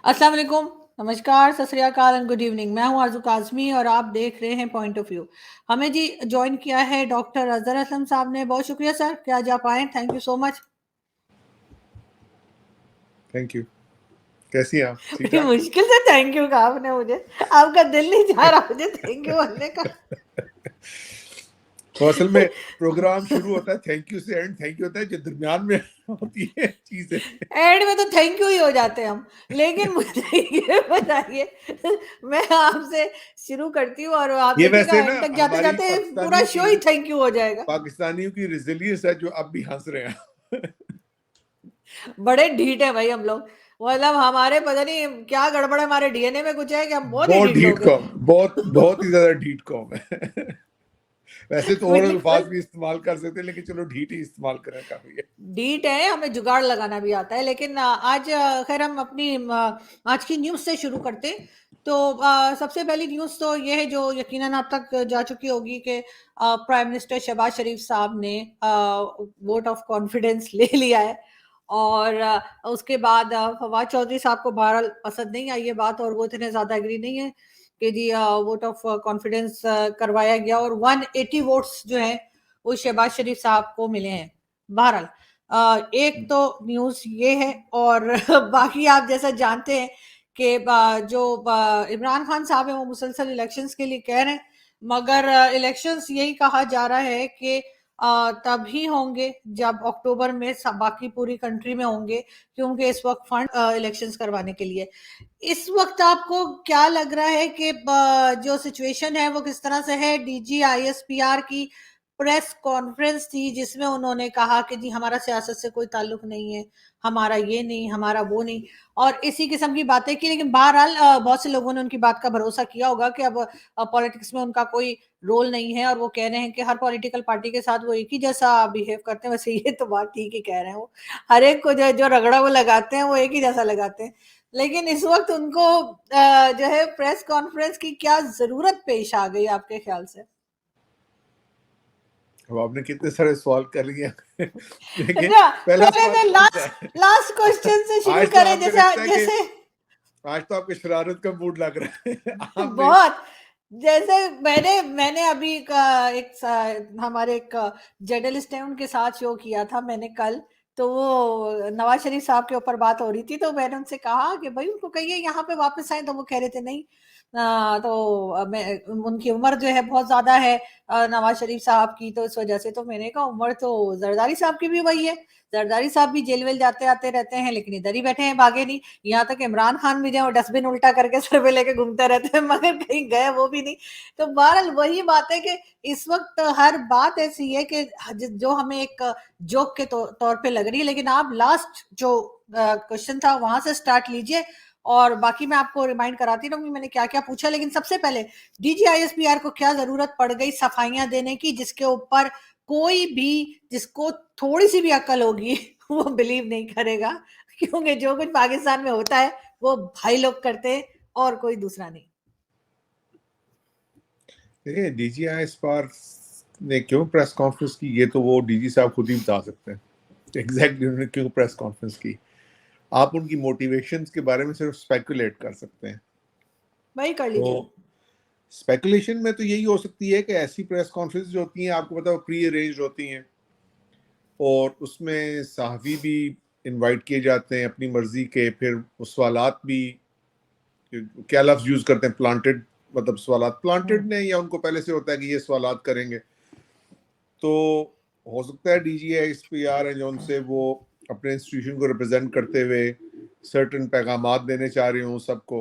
السلام علیکم، نمسکار، ست سری اکال اینڈ گڈ ایوننگ. میں ہوں آرزو کاظمی اور آپ دیکھ رہے ہیں پوائنٹ آف ویو. ہمیں جی جوائن کیا ہے ڈاکٹر اظہر اسلم صاحب نے. بہت شکریہ سر کہ آج آپ آئیں. Thank you so much. Thank you. کیسی ہیں آپ؟ ٹھیک بڑی ٹھاک. مشکل سے تھینک یو کہا آپ نے مجھے. آپ کا دل نہیں چاہ رہا مجھے تھینک یو بولنے کا. تو اصل میں پروگرام شروع ہوتا ہے تھینک یو سے، اینڈ تھینک یو ہوتا ہے جو درمیان میں ہوتی ہے چیزیں. اینڈ میں تو تھینک یو ہی ہو جاتے ہیں ہم. لیکن مجھے یہ بتائیے، میں آپ سے شروع کرتی ہوں اور آپ یہ دیکھیے گا ویسے نا اینڈ تک جاتے ہماری جاتے پورا پاکستانیوں شو ہی تھینک یو ہو جائے گا. پاکستانیوں کی ریزیلینس ہے جو اب بھی ہنس رہے ہیں. بڑے ڈھیٹ ہیں بھائی ہم لوگ. مطلب ہمارے پتہ نہیں کیا گڑبڑ ہے، ہمارے ڈی این اے میں کچھ ہے کہ ہم بہت ہی بہت ڈھیٹ ڈھیٹ لوگ ہیں. قوم، بہت ہی زیادہ ڈھیٹ قوم ہے. ویسے تو اور الفاظ بھی استعمال کر سکتے ہیں لیکن چلو ڈھیٹ ہی استعمال کریں کافی ہے. ڈیٹ ہے، ہمیں جگاڑ لگانا بھی آتا ہے. لیکن آج خیر ہم اپنی آج کی نیوز سے شروع کرتے. تو سب سے پہلی نیوز تو یہ ہے جو یقیناً آپ تک جا چکی ہوگی کہ پرائم منسٹر شہباز شریف صاحب نے ووٹ آف کانفیڈنس لے لیا ہے. اور اس کے بعد فواد چودھری صاحب کو بہرحال پسند نہیں آئی یہ بات، اور وہ اتنے زیادہ ایگری نہیں ہے کہ جی ووٹ آف کانفیڈنس کروایا گیا، اور 180 ووٹس جو ہیں وہ شہباز شریف صاحب کو ملے ہیں. بہرحال ایک تو نیوز یہ ہے. اور باقی آپ جیسا جانتے ہیں کہ جو عمران خان صاحب ہیں وہ مسلسل الیکشنز کے لیے کہہ رہے ہیں، مگر الیکشنز یہی کہا جا رہا ہے کہ تب ہی ہوں گے جب اکتوبر میں باقی پوری کنٹری میں ہوں گے، کیونکہ اس وقت فنڈ الیکشنز کروانے کے لیے. اس وقت آپ کو کیا لگ رہا ہے کہ جو سچویشن ہے وہ کس طرح سے ہے؟ D G I S P R کی پریس کانفرنس تھی جس میں انہوں نے کہا کہ جی ہمارا سیاست سے کوئی تعلق نہیں ہے، ہمارا یہ نہیں، ہمارا وہ نہیں، اور اسی قسم کی باتیں کی. لیکن بہرحال بہت سے لوگوں نے ان کی بات کا بھروسہ کیا ہوگا کہ اب پولیٹکس میں ان کا کوئی رول نہیں ہے، اور وہ کہہ رہے ہیں کہ ہر پولیٹیکل پارٹی کے ساتھ وہ ایک ہی جیسا بیہیو کرتے ہیں. ویسے یہ تو بات ٹھیک ہی کہہ رہے ہیں، وہ ہر ایک کو جو رگڑا وہ لگاتے ہیں وہ ایک ہی جیسا لگاتے ہیں. لیکن اس وقت ان کو جو ہے پریس کانفرنس کی کیا ضرورت پیش آ گئی آپ کے خیال سے؟ اب آپ نے کتنے سارے سوال کر لیے. دیکھیں اچھا پہلا پہلے سوال میں کون سا ہے؟ لاسٹ کوسچن سے شروع آج تو کریں. آپ کو لگتا ہے کہ جیسے آج تو آپ کو شرارت کا موڈ لگ رہا ہے. آپ نے بہت، جیسے میں نے ابھی ایک ہمارے ایک جرنلسٹ ہیں ان کے ساتھ شو کیا تھا میں نے کل. تو وہ نواز شریف صاحب کے اوپر بات ہو رہی تھی، تو میں نے ان سے کہا کہ بھائی ان کو کہیے یہاں پہ واپس آئیں. تو وہ کہہ رہے تھے نہیں. تو ان کی عمر جو ہے بہت زیادہ ہے نواز شریف صاحب کی، تو اس وجہ سے. تو میں نے کہا عمر تو زرداری صاحب کی بھی وہی ہے، زرداری صاحب بھی جیل ویل جاتے آتے رہتے ہیں لیکن ادھر ہی بیٹھے ہیں، بھاگے نہیں. یہاں تک عمران خان بھی جو ہے وہ ڈسٹ بن الٹا کر کے سر پہ لے کے گھومتے رہتے ہیں، مگر کہیں گئے وہ بھی نہیں. تو بہرحال وہی بات ہے کہ اس وقت ہر بات ایسی ہے کہ جو ہمیں ایک جوک کے طور پہ لگ رہی ہے. لیکن آپ لاسٹ جو کوشچن تھا وہاں سے سٹارٹ لیجئے، اور باقی میں آپ کو ریمائنڈ کراتی رہوں گی میں نے کیا کیا پوچھا. لیکن سب سے پہلے D G I S P R کو کیا ضرورت پڑ گئی صفائیاں دینے کی، جس کے اوپر کوئی بھی جس کو تھوڑی سی بھی عقل ہوگی وہ بلیو نہیں کرے گا، کیونکہ جو کچھ پاکستان میں ہوتا ہے وہ بھائی لوگ کرتے ہیں اور کوئی دوسرا نہیں. دیکھیں ڈی جی آئی ایس پار نے کیوں پریس کانفرنس کی یہ تو وہ ڈی جی صاحب خود ہی بتا سکتے ہیں ایگزیکٹلی انہوں نے کیوں پریس کانفرنس کی. آپ ان کی موٹیویشنز کے بارے میں صرف اسپیکولیٹ کر سکتے ہیں. وہی کر تو لیجئے. اسپیکولیشن میں تو یہی ہو سکتی ہے کہ ایسی پریس کانفرنس جو ہوتی ہیں آپ کو پتا ہے پری ارینجڈ ہوتی ہیں، اور اس میں صحافی بھی انوائٹ کیے جاتے ہیں اپنی مرضی کے، پھر وہ سوالات بھی کیا لفظ یوز کرتے ہیں پلانٹڈ، مطلب سوالات پلانٹڈ نے یا ان کو پہلے سے ہوتا ہے کہ یہ سوالات کریں گے. تو ہو سکتا ہے D G S P R ہیں جو ان سے وہ اپنے انسٹیٹیوشن کو ریپرزینٹ کرتے ہوئے سرٹن پیغامات دینے چاہ رہے ہوں سب کو،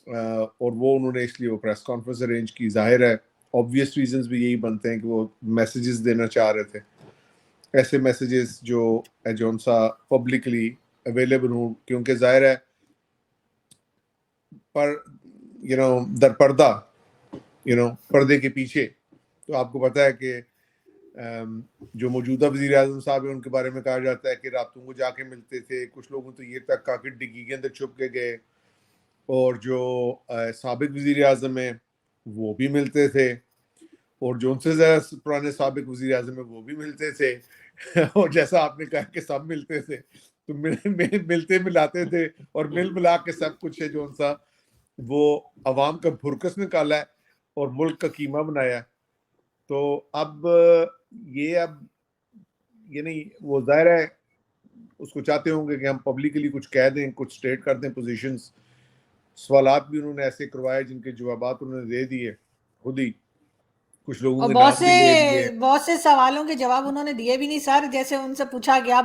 اور وہ انہوں نے اس لیے وہ پریس کانفرنس ارینج کی. ظاہر ہے obvious ریزنز بھی یہی بنتے ہیں کہ وہ میسیجز دینا چاہ رہے تھے، ایسے میسیجز جو ان سا پبلکلی اویلیبل ہوں، کیونکہ ظاہر ہے پر در پردہ پردے کے پیچھے تو آپ کو پتا ہے کہ جو موجودہ وزیر اعظم صاحب ہیں ان کے بارے میں کہا جاتا ہے کہ راتوں کو جا کے ملتے تھے. کچھ لوگوں تو یہ تک کہا کہ ڈگی کے اندر چھپ کے گئے، اور جو سابق وزیر اعظم ہیں وہ بھی ملتے تھے، اور جو ان سے زیادہ پرانے سابق وزیر اعظم ہیں وہ بھی ملتے تھے. اور جیسا آپ نے کہا کہ سب ملتے تھے تو ملتے ملاتے تھے اور مل ملا کے سب کچھ ہے جو ان سا وہ عوام کا بھرکس نکالا ہے اور ملک کا قیمہ بنایا ہے. تو اب یہ نہیں وہ ظاہر ہے اس کو چاہتے ہوں گے کہ ہم پبلکلی کچھ کہہ دیں, کچھ اسٹیٹ کر دیں پوزیشنز. سوالات بھی انہوں نے ایسے کروائے جن کے جوابات انہوں نے دے دیے خود ہی, کچھ لوگوں اور کے نام بھی لے لیے. بہت سے سوالوں کے جواب انہوں نے دیے بھی نہیں سر. جیسے ان سے پوچھا گیا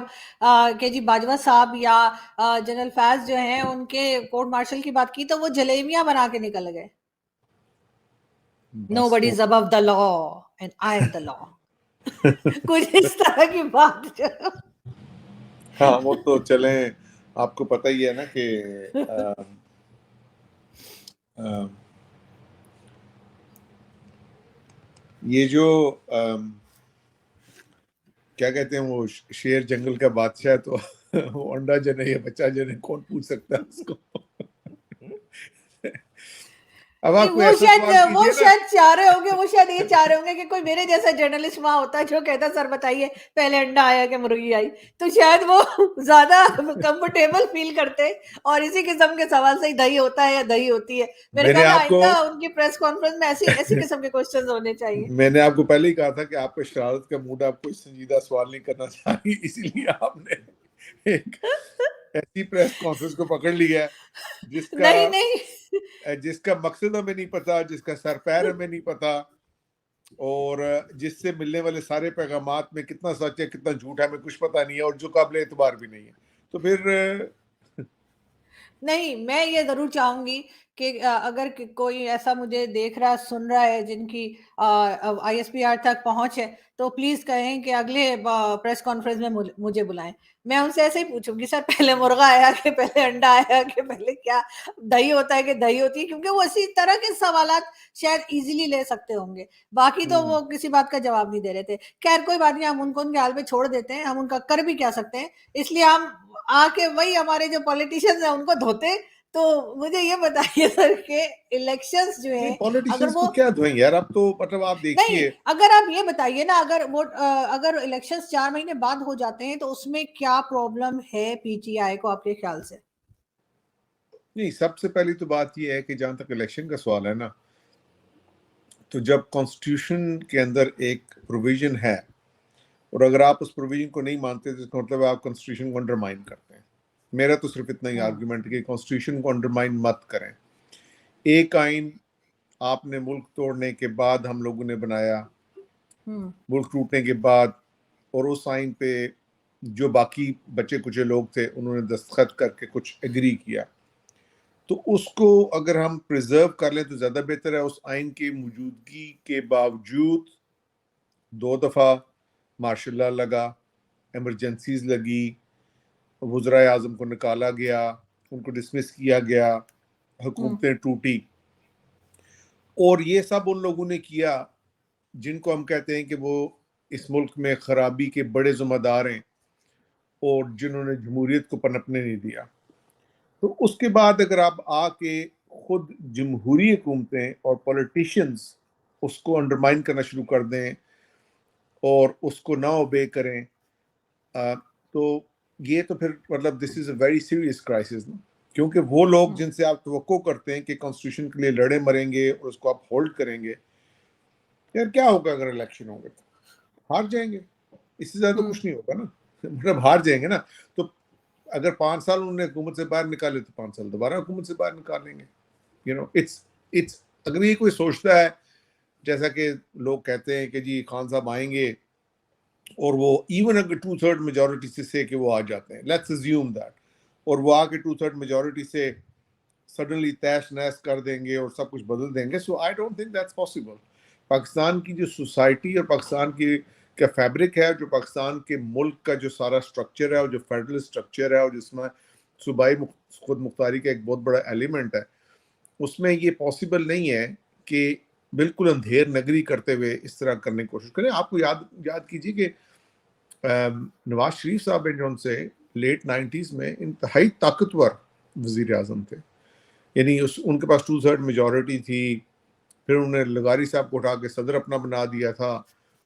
کہ جی باجوہ صاحب یا جنرل فیض جو ہیں ان کے کورٹ مارشل کی بات کی تو وہ جلیمیاں بنا کے نکل گئے. نو بڈی از ابو دا لا اینڈ آئی ایم دا لا. کچھ اس طرح کی بات. ہاں وہ تو چلیں آپ کو پتہ ہی ہے نا کہ یہ جو کیا کہتے ہیں وہ شیر جنگل کا بادشاہ, تو وہ انڈا جنے یا بچہ جنے کون پوچھ سکتا ہے اس کو. اب آپ کوئی ایسا سوال کیجیے نا, وہ شاید چاہ رہے ہوں گے, وہ شاید یہ چاہ رہے ہوں گے کہ کوئی میرے جیسا جرنلسٹ وہاں ہوتا ہے جو کہتا ہے سر بتائیے پہلے انڈا آیا کہ مرغی آئی, تو شاید وہ زیادہ کمفرٹیبل فیل کرتے اور اسی قسم کے سوال سے دہی ہوتا ہے یا دہی ہوتی ہے. میرے خیال میں آئندہ ان کی پریس کانفرنس میں ایسی قسم کے کوسچنز ہونے چاہیے. میں نے آپ کو پہلے ہی کہا تھا کہ آپ کا شرارت کا موڈ, آپ کوئی سنجیدہ سوال نہیں کرنا چاہیے, اسی لیے آپ نے ایک ایسی پریس کانفرنس کو پکڑ لیا جس کا مقصد ہمیں نہیں پتا, جس کا سر پیر ہمیں نہیں پتا, اور جس سے ملنے والے سارے پیغامات میں کتنا سچ ہے کتنا جھوٹ ہے ہمیں کچھ پتا نہیں ہے, اور جو قابل اعتبار بھی نہیں ہے. تو پھر نہیں, میں یہ ضرور چاہوں گی کہ اگر کوئی ایسا مجھے دیکھ رہا سن رہا ہے جن کی آئی ایس پی آر تک پہنچ ہے تو پلیز کہیں کہ اگلے پریس کانفرنس میں مجھے بلائیں. میں ان سے ایسے ہی پوچھوں گی سر پہلے مرغا آیا کہ پہلے انڈا آیا کہ پہلے کیا دہی ہوتا ہے کہ دہی ہوتی ہے, کیونکہ وہ اسی طرح کے سوالات شاید ایزیلی لے سکتے ہوں گے. باقی تو وہ کسی بات کا جواب نہیں دے رہے تھے. خیر کوئی بات نہیں, ہم ان کو ان کے حال پہ چھوڑ دیتے ہیں, ہم ان کا کر بھی کیا سکتے ہیں. اس لیے ہم آ کے وہی ہمارے جو پولیٹیشینز ہیں ان کو دھوتے. تو مجھے یہ بتائیے سر کہ الیکشنز جو ہیں اگر پولیٹیشنز وہ کو کیا دھوئیں یار, اب تو مطلب آپ نہیں, دیکھیے اگر آپ یہ بتائیے نا اگر الیکشنز 4 مہینے بعد ہو جاتے ہیں تو اس میں کیا پرابلم ہے پی ٹی آئی کو آپ کے خیال سے؟ نہیں, سب سے پہلی تو بات یہ ہے کہ جہاں تک الیکشن کا سوال ہے نا, تو جب کانسٹیٹیوشن کے اندر ایک پروویژن ہے اور اگر آپ اس پروویژن کو نہیں مانتے تو اس کا مطلب آپ کانسٹیٹیوشن کو انڈرمائن کرتے ہیں. میرا تو صرف اتنا ہی آرگومنٹ کہ کانسٹیٹیوشن کو انڈرمائن مت کریں. ایک آئین آپ نے ملک توڑنے کے بعد ہم لوگوں نے بنایا, ملک ٹوٹنے کے بعد, اور اس آئین پہ جو باقی بچے کچے لوگ تھے انہوں نے دستخط کر کے کچھ ایگری کیا, تو اس کو اگر ہم پریزرو کر لیں تو زیادہ بہتر ہے. اس آئین کی موجودگی کے باوجود 2 دفعہ مارشل لا لگا, ایمرجنسیز لگی, وزرائے اعظم کو نکالا گیا, ان کو ڈسمس کیا گیا, حکومتیں ٹوٹی, اور یہ سب ان لوگوں نے کیا جن کو ہم کہتے ہیں کہ وہ اس ملک میں خرابی کے بڑے ذمہ دار ہیں اور جنہوں نے جمہوریت کو پنپنے نہیں دیا. تو اس کے بعد اگر آپ آ کے خود جمہوری حکومتیں اور پولیٹیشنز اس کو انڈرمائن کرنا شروع کر دیں اور اس کو نہ اوبے کریں, تو یہ تو پھر مطلب دس از اے ویری سیریس کرائسس, کیونکہ وہ لوگ جن سے آپ توقع کرتے ہیں کہ کانسٹیٹیوشن کے لیے لڑے مریں گے اور اس کو آپ ہولڈ کریں گے, یار کیا ہوگا اگر الیکشن ہوں گے تو ہار جائیں گے, اس سے زیادہ تو کچھ نہیں ہوگا نا, مطلب ہار جائیں گے نا. تو اگر 5 سال انہوں نے حکومت سے باہر نکالے تو 5 سال دوبارہ حکومت سے باہر نکالیں گے. اٹس اگر یہ کوئی سوچتا ہے جیسا کہ لوگ کہتے ہیں کہ جی خان صاحب آئیں گے اور وہ ایون اگر 2/3 میجورٹی سے کہ وہ آ جاتے ہیں, لیٹس اسیوم دیٹ, اور وہ آ کے 2/3 میجورٹی سے سڈنلی تیش نیش کر دیں گے اور سب کچھ بدل دیں گے, so I don't think that's possible. Pakistan کی جو سوسائٹی اور پاکستان کی کا فیبرک ہے, جو پاکستان کے ملک کا جو سارا سٹرکچر ہے اور جو فیڈرل سٹرکچر ہے اور جس میں صوبائی خود مختاری کا ایک بہت بڑا ایلیمنٹ ہے, اس میں یہ پاسبل نہیں ہے کہ بالکل اندھیر نگری کرتے ہوئے اس طرح کرنے کی کوشش کریں. آپ کو یاد کیجیے کہ نواز شریف صاحب ہیں جو ان سے لیٹ 90s میں انتہائی طاقتور وزیر اعظم تھے, یعنی ان کے پاس 2/3 میجورٹی تھی, پھر انہوں نے لغاری صاحب کو اٹھا کے صدر اپنا بنا دیا تھا,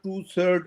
2/3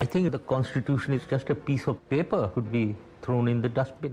I think the constitution is just a piece of paper could be thrown in the dustbin.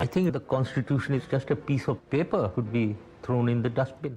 I think the constitution is just a piece of paper could be thrown in the dustbin.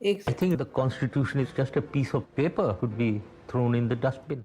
I think the constitution is just a piece of paper could be thrown in the dustbin.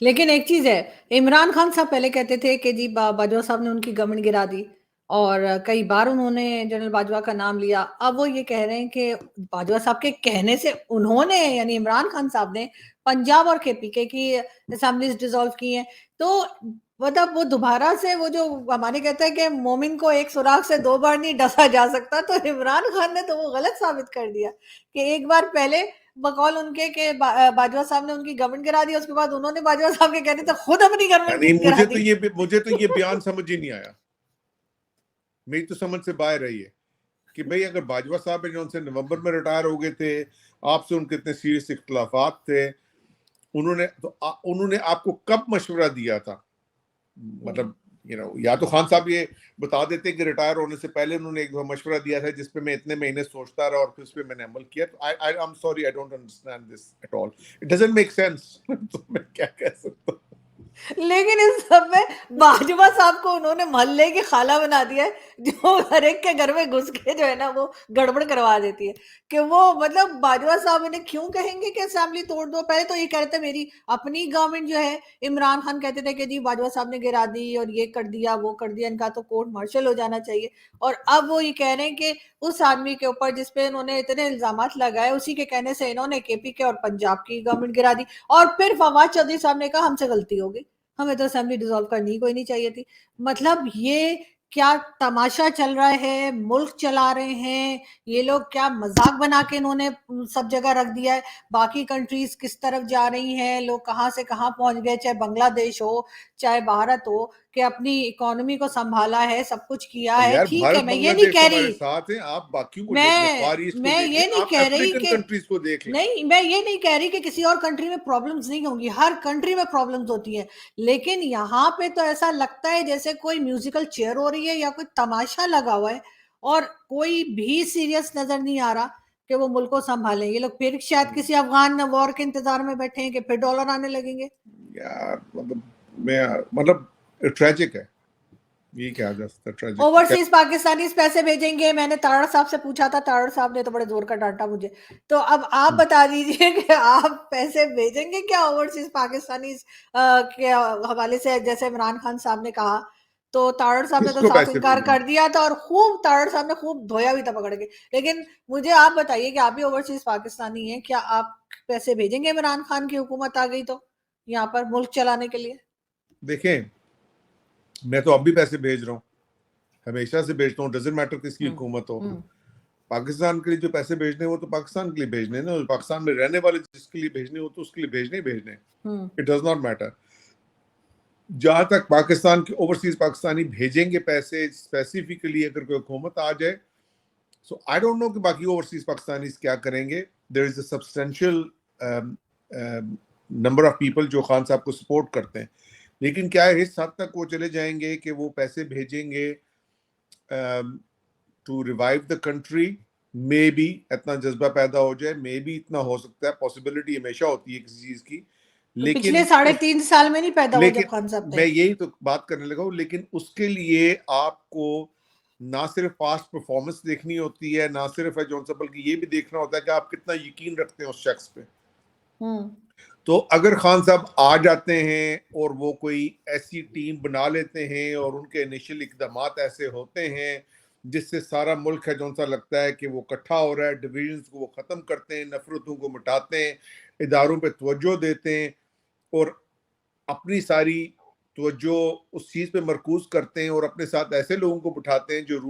لیکن ایک چیز ہے، عمران خان صاحب پہلے کہتے تھے کہ جی باجوہ صاحب نے ان کی گورنمنٹ گرا دی، اور کئی بار انہوں نے جنرل باجوہ کا نام لیا. اب وہ یہ کہہ رہے ہیں کہ باجوہ صاحب کے کہنے سے انہوں نے، یعنی عمران خان صاحب نے پنجاب اور کے پی کے کی اسمبلیز ڈیزالو کی ہیں. تو مطلب وہ دوبارہ سے وہ جو ہمارے کہتے ہیں کہ مومن کو ایک سوراخ سے 2 بار نہیں ڈسا جا سکتا، تو عمران خان نے تو وہ غلط ثابت کر دیا کہ ایک بار پہلے بقول ان کے کہ باجوہ صاحب نے ان کی گورنمنٹ گرا دی، اس کے بعد انہوں نے باجوہ صاحب کے کہنے تو خود اپنی یعنی گورنمنٹ گرا دی. مجھے تو یہ بیان سمجھ ہی نہیں آیا، میری تو سمجھ سے باہر رہی ہے کہ بھئی اگر باجوہ صاحب جو ان سے نومبر میں ریٹائر ہو گئے تھے، آپ سے ان کے اتنے سیریس اختلافات تھے، انہوں نے آپ کو کب مشورہ دیا تھا؟ مطلب یا تو خان صاحب یہ بتا دیتے کہ ریٹائر ہونے سے پہلے انہوں نے ایک دفعہ مشورہ دیا تھا جس پہ میں اتنے مہینے سوچتا رہا اور پھر اس پہ میں نے عمل کیا. I'm sorry, I don't understand this at all. It doesn't make sense. تو میں کیا کہہ سکتا ہوں. لیکن اس سب میں باجوہ صاحب کو انہوں نے محلے کی خالہ بنا دیا ہے، جو ہر ایک کے گھر میں گھس کے جو ہے نا وہ گڑبڑ کروا دیتی ہے. کہ وہ مطلب باجوہ صاحب انہیں کیوں کہیں گے کہ اسمبلی توڑ دو؟ پہلے تو یہ کہتے میری اپنی گورنمنٹ جو ہے، عمران خان کہتے تھے کہ جی باجوہ صاحب نے گرا دی اور یہ کر دیا وہ کر دیا، ان کا تو کورٹ مارشل ہو جانا چاہیے. اور اب وہ یہ کہہ رہے ہیں کہ اس آدمی کے اوپر جس پہ انہوں نے اتنے الزامات لگائے، اسی کے کہنے سے انہوں نے کے پی کے اور پنجاب کی گورنمنٹ گرا دی. اور پھر فواد چودھری صاحب نے کہا ہم سے غلطی ہو گئی، ہمیں تو اسمبلی ڈیزالو کرنی کوئی نہیں چاہیے تھی. مطلب یہ کیا تماشا چل رہا ہے، ملک چلا رہے ہیں یہ لوگ، کیا مذاق بنا کے انہوں نے سب جگہ رکھ دیا ہے. باقی کنٹریز کس طرف جا رہی ہیں، لوگ کہاں سے کہاں پہنچ گئے، چاہے بنگلہ دیش ہو چاہے بھارت ہو، کہ اپنی اکانومی کو سنبھالا ہے، سب کچھ کیا ہے. یار ٹھیک ہے، بھارت میں یہ بنگلہ نہیں دیش کہہ ہمارے رہی، ساتھ ہیں، آپ باقیوں کو دیکھ لیں، میں فار ایسٹ کو میں دیکھ لیں، یہ نہیں آپ کہہ رہی افریقن کہ کنٹریز کو دیکھ لیں. نہیں، میں یہ نہیں کہہ رہی کہ کسی اور کنٹری میں پرابلمز نہیں ہوں گی، ہر کنٹری میں پرابلمز ہوتی ہیں. لیکن یہاں پہ تو ایسا لگتا ہے جیسے کوئی میوزیکل چیئر ہو رہی ہے یا کوئی تماشا لگا ہوا ہے، اور کوئی بھی سیریس نظر نہیں آ رہا کہ وہ ملک کو سنبھالیں. یہ لوگ پھر شاید کسی افغان وار کے انتظار میں بیٹھے ہیں کہ پھر ڈالر آنے لگیں گے. یار مطلب ٹریجک ہے، یہ کیا جا سکتا ہے، ٹریجک. اوورسیز پاکستانیز پیسے بھیجیں گے. میں نے تارڑ صاحب سے پوچھا تھا، تارڑ صاحب نے تو بڑے زور کا ڈانٹا مجھے. تو اب آپ بتا دیجئے کہ آپ پیسے بھیجیں گے کیا اوورسیز پاکستانیز کے حوالے سے، جیسے عمران خان صاحب نے کہا؟ تو تارڑ صاحب نے کس تو کو صاف پیسے انکار بھیجیں کر دیا تھا، اور خوب تارڑ صاحب نے خوب دھویا بھی تھا پکڑ کے. لیکن مجھے آپ بتائیے کہ آپ بھی اوورسیز پاکستانی ہیں، کیا آپ پیسے بھیجیں گے عمران خان کی حکومت آ گئی تو یہاں پر ملک چلانے کے لیے؟ دیکھیں میں تو اب بھی پیسے بھیج رہا ہوں، ہمیشہ سے بھیجتا ہوں، ڈزنٹ میٹر کس کی حکومت ہو. پاکستان کے لیے جو پیسے بھیجنے وہ تو پاکستان کے لیے بھیجنے نا، پاکستان میں رہنے والے جس کے لیے بھیجنے ہو تو اس کے لیے بھیجنے. It does not matter. جہاں تک پاکستان کے اوورسیز پاکستانی بھیجیں گے پیسے اسپیسیفکلی اگر کوئی حکومت آ جائے، سو آئی ڈونٹ نو کہ باقی اوورسیز پاکستانیز کیا کریں گے. There is a substantial number of people جو خان صاحب کو سپورٹ کرتے ہیں، لیکن کیا اس حد تک وہ چلے جائیں گے کہ وہ پیسے بھیجیں گے to revive the country? May be اتنا جذبہ پیدا ہو جائے، مے بی اتنا ہو سکتا ہے، پاسبلٹی ہمیشہ ہوتی ہے کسی چیز کی. لیکن پچھلے 3.5 سال میں نہیں پیدا ہوا جب خان صاحب تھے. میں یہی تو بات کرنے لگا ہوں، لیکن اس کے لیے آپ کو نہ صرف پاسٹ پرفارمنس دیکھنی ہوتی ہے، نہ صرف ہے جون سبل کی، یہ بھی دیکھنا ہوتا ہے کہ آپ کتنا یقین رکھتے ہیں اس شخص پہ. تو اگر خان صاحب آ جاتے ہیں اور وہ کوئی ایسی ٹیم بنا لیتے ہیں اور ان کے انیشل اقدامات ایسے ہوتے ہیں جس سے سارا ملک ہے جون سا لگتا ہے کہ وہ اکٹھا ہو رہا ہے، ڈویژنز کو وہ ختم کرتے ہیں، نفرتوں کو مٹاتے ہیں، اداروں پہ توجہ دیتے ہیں اور اپنی ساری توجہ اس چیز پہ مرکوز کرتے ہیں، اور اپنے ساتھ ایسے لوگوں کو بٹھاتے ہیں جو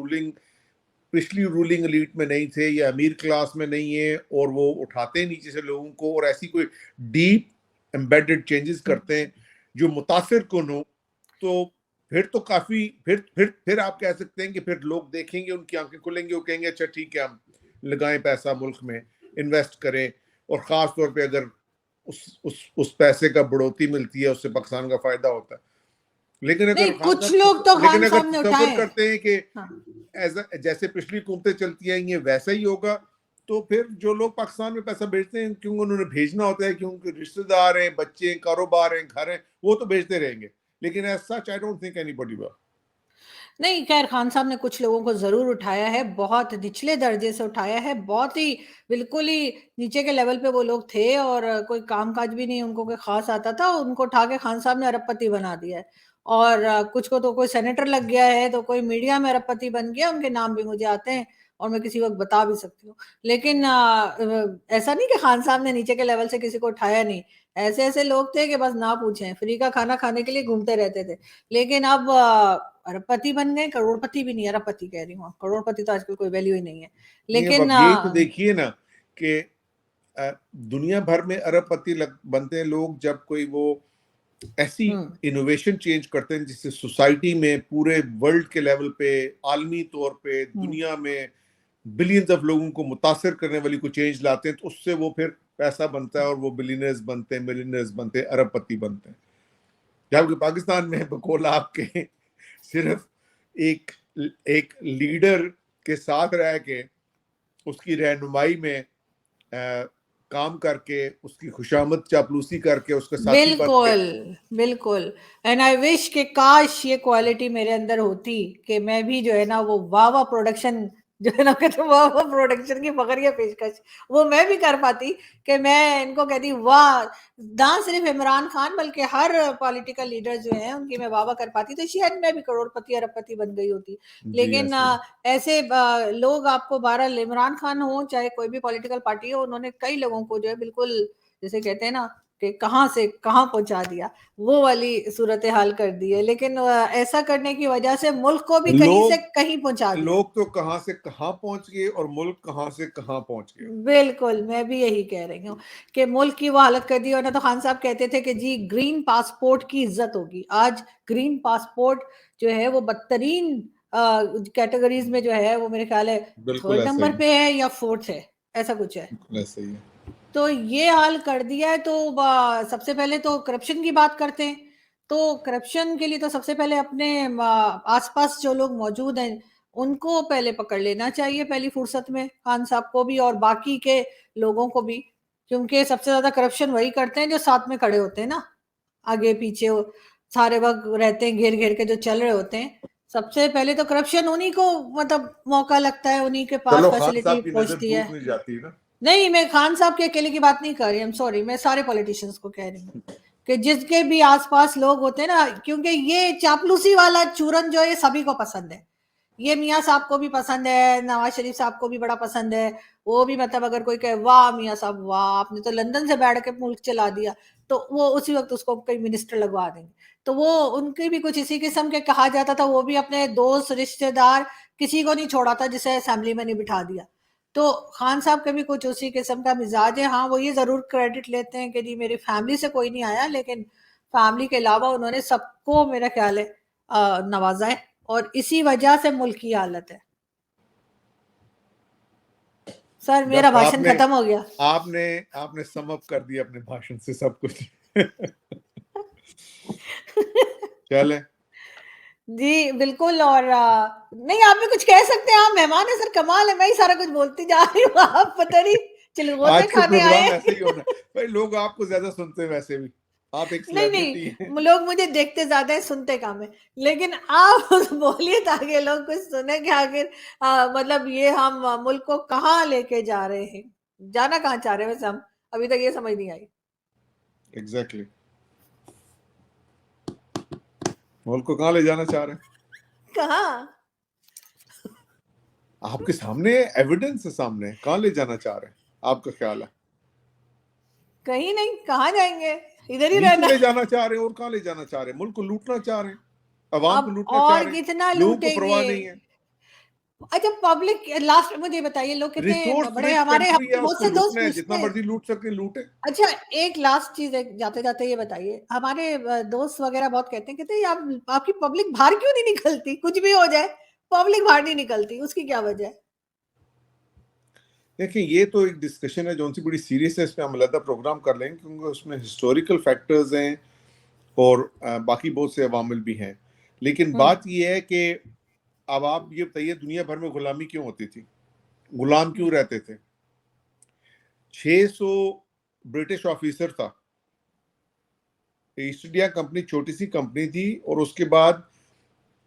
پچھلی رولنگ ایلیٹ میں نہیں تھے یا امیر کلاس میں نہیں ہے، اور وہ اٹھاتے ہیں نیچے سے لوگوں کو اور ایسی کوئی ڈیپ ایمبیڈڈ چینجز کرتے ہیں جو متاثر کن ہو، تو پھر تو کافی پھر آپ کہہ سکتے ہیں کہ پھر لوگ دیکھیں گے، ان کی آنکھیں کھلیں گے، وہ کہیں گے اچھا ٹھیک ہے ہم لگائیں پیسہ ملک میں، انویسٹ کریں. اور خاص طور پہ اگر اس پیسے کا بڑھوتی ملتی ہے، اس سے پاکستان کا فائدہ ہوتا ہے. لیکن اگر نہیں، کچھ لوگ تو خان صاحب نے تصور اٹھائے کرتے ہیں کہ جیسے پچھلی حکومتیں چلتی ہیں یہ ویسا ہی ہوگا، تو پھر جو لوگ پاکستان میں پیسہ بھیجتے ہیں کیونکہ انہوں نے بھیجنا ہوتا ہے، کیونکہ رشتہ دار ہیں، بچے ہیں، کاروبار ہیں، گھر ہیں، وہ تو بھیجتے رہیں گے. لیکن as such I don't think anybody will. نہیں خیر خان صاحب نے کچھ لوگوں کو ضرور اٹھایا ہے, بہت نچلے درجے سے اٹھایا ہے, بہت ہی بالکل ہی نیچے کے لیول پہ وہ لوگ تھے اور کوئی کام کاج بھی نہیں ان کو کوئی خاص آتا تھا, ان کو اٹھا کے خان صاحب نے ارب پتی بنا دیا ہے. اور کچھ کو تو کوئی سینیٹر لگ گیا ہے, تو کوئی میڈیا میں ارب پتی بن گیا, ان کے نام بھی مجھے آتے ہیں اور میں کسی وقت بتا بھی سکتی ہوں. لیکن ایسا نہیں کہ خان صاحب نے نیچے کے لیول سے کسی کو اٹھایا نہیں, ایسے ایسے لوگ تھے کہ بس نہ پوچھیں, فری کا کھانا کھانے کے لیے گھومتے رہتے تھے. لیکن اب ارب پتی بن گئے, کروڑ پتی بھی نہیں, ارب پتی کہہ رہی ہوں, کروڑ پتی تو آج کل کوئی ویلیو ہی نہیں ہے. نہیں اب لیکن آپ یہی تو دیکھیے نا کہ دنیا بھر میں ارب پتی بنتے ہیں لوگ جب کوئی وہ ایسی انوویشن چینج کرتے ہیں جس سے سوسائٹی میں پورے ورلڈ کے لیول پہ عالمی طور پہ دنیا میں بلینز آف لوگوں کو متاثر کرنے والی کوئی چینج لاتے ہیں, تو اس سے وہ پھر پیسہ بنتا ہے اور وہ بلینئرز بنتے ہیں, ملینئرز بنتے ہیں, ارب پتی بنتے ہیں. جبکہ پاکستان میں بقول آپ کے صرف ایک لیڈر کے ساتھ رہ کے اس کی رہنمائی میں کام کر کے اس کی خوشامد چاپلوسی کر کے اس کا ساتھی بن کے. بالکل اینڈ آئی وش کہ کاش یہ کوالٹی میرے اندر ہوتی کہ میں بھی جو ہے نا وہ واہ پروڈکشن جو ہے نا کہتے واہ پروڈکشن کی فخریہ پیشکش وہ میں بھی کر پاتی, کہ میں ان کو کہتی واہ, نہ صرف عمران خان بلکہ ہر پولیٹیکل لیڈر جو ہیں ان کی میں واہ کر پاتی, تو شاید میں بھی کروڑ پتی ارب پتی بن گئی ہوتی. لیکن ایسے لوگ آپ کو بہرحال عمران خان ہو چاہے کوئی بھی پولیٹیکل پارٹی ہو, انہوں نے کئی لوگوں کو جو ہے بالکل جیسے کہتے ہیں نا کہ کہاں سے کہاں پہنچا دیا, وہ والی صورتحال کر دی ہے. لیکن ایسا کرنے کی وجہ سے ملک کو بھی کہیں سے کہیں پہنچا دیا. لوگ تو کہاں سے کہاں پہنچ گئے اور ملک کہاں سے کہاں پہنچ گیا. بالکل میں بھی یہی کہہ رہی ہوں کہ ملک کی وہ حالت کر دی. اور نہ تو خان صاحب کہتے تھے کہ جی گرین پاسپورٹ کی عزت ہوگی, آج گرین پاسپورٹ جو ہے وہ بدترین کیٹیگریز میں جو ہے وہ میرے خیال ہے تھرڈ نمبر پہ ہے یا فورتھ ہے, ایسا کچھ ہے. ایسا ہی ہے. تو یہ حال کر دیا ہے. تو سب سے پہلے تو کرپشن کی بات کرتے ہیں, تو کرپشن کے لیے تو سب سے پہلے اپنے آس پاس جو لوگ موجود ہیں ان کو پہلے پکڑ لینا چاہیے پہلی فرصت میں, خان صاحب کو بھی اور باقی کے لوگوں کو بھی, کیونکہ سب سے زیادہ کرپشن وہی کرتے ہیں جو ساتھ میں کھڑے ہوتے ہیں نا, آگے پیچھے سارے وقت رہتے ہیں گھیر گھیر کے جو چل رہے ہوتے ہیں. سب سے پہلے تو کرپشن انہی کو مطلب موقع لگتا ہے, انہی کے پاس فیسلٹی پہنچتی ہے. نہیں میں خان صاحب کے اکیلے کی بات نہیں کر رہی, ایم سوری, میں سارے پولیٹیشنز کو کہہ رہی ہوں کہ جس کے بھی آس پاس لوگ ہوتے ہیں نا, کیونکہ یہ چاپلوسی والا چورن جو ہے یہ سبھی کو پسند ہے. یہ میاں صاحب کو بھی پسند ہے, نواز شریف صاحب کو بھی بڑا پسند ہے, وہ بھی مطلب اگر کوئی کہے واہ میاں صاحب واہ آپ نے تو لندن سے بیٹھ کے ملک چلا دیا, تو وہ اسی وقت اس کو کئی منسٹر لگوا دیں گے. تو وہ ان کی بھی کچھ اسی قسم کے کہا جاتا تھا, وہ بھی اپنے دوست رشتہ دار کسی کو نہیں چھوڑا تھا جسے اسمبلی میں نہیں بٹھا دیا. تو خان صاحب کے بھی کچھ اسی قسم کا مزاج ہے. ہاں وہ یہ ضرور کریڈٹ لیتے ہیں کہ جی میری فیملی سے کوئی نہیں آیا, لیکن فیملی کے علاوہ انہوں نے سب کو میرا خیال ہے نوازا ہے, اور اسی وجہ سے ملک کی حالت ہے. سر میرا بھاشن ختم ہو گیا. آپ نے سم اپ کر دیا اپنے بھاشن سے سب کچھ. چلیں جی بالکل. اور نہیں آپ بھی کچھ کہہ سکتے ہیں, آپ مہمان ہیں سر, کمال ہے, میں ہی سارا کچھ بولتی جا رہی ہوں, آپ پتہ نہیں چلو روزے کھانے آئے. ایسے ہی ہونا بھائی, لوگ آپ کو زیادہ سنتے ہیں ویسے بھی, آپ ایک سیلیبریٹی ہیں. نہیں لوگ مجھے دیکھتے زیادہ ہیں, سنتے کم ہے, لیکن آپ بولیے تاکہ لوگ کچھ سنیں کہ آخر مطلب یہ ہم ملک کو کہاں لے کے جا رہے ہیں, جانا کہاں چاہ رہے ہیں ویسے ہم, ابھی تک یہ سمجھ نہیں آئی. ایگزیکٹلی ملک کو کہاں لے جانا چاہ رہے ہیں؟ کہاں آپ کے سامنے ایویڈنس ہے, سامنے کہاں لے جانا چاہ رہے ہیں, آپ کا خیال ہے؟ کہیں نہیں, کہاں جائیں گے, ادھر ہی نیچے رہنا. لے جانا چاہ رہے ہیں, اور کہاں لے جانا چاہ رہے ہیں؟ ملک کو لوٹنا چاہ رہے ہیں, عوام اب کو لوٹنا اور چاہ رہے ہیں, کتنا لوگوں کو لوٹیں پرواہ گے. نہیں ہے. اچھا پبلک لاسٹ مجھے بتائیے, لوگ کہتے ہیں ریسورس بڑے رچ ہمارے کنٹری ہے, اس بہت کو سے دوست لوٹنا ہے, جتنا پوچھتے ہیں. مرضی لوٹ سکے لوٹے. اچھا ایک لاسٹ چیز ہے, جاتے جاتے یہ بتائیے, ہمارے دوست وغیرہ بہت کہتے ہیں, کہتے ہیں آپ کی پبلک باہر کیوں نہیں نکلتی, کچھ بھی ہو جائے پبلک باہر نہیں نکلتی, اس کی کیا وجہ ہے؟ دیکھیں یہ تو ایک ڈسکشن ہے جو ان سے بڑی سیریس ہے, اس پہ ہم علیحدہ پروگرام کر لیں گے, کیونکہ اس میں ہسٹوریکل فیکٹرز ہیں اور باقی بہت سے عوامل بھی ہیں. لیکن بات یہ ہے کہ اب آپ یہ بتائیے دنیا بھر میں غلامی کیوں ہوتی تھی, غلام کیوں رہتے تھے؟ 600 برٹش آفیسر تھا, ایسٹ انڈیا کمپنی چھوٹی سی کمپنی تھی, اور اس کے بعد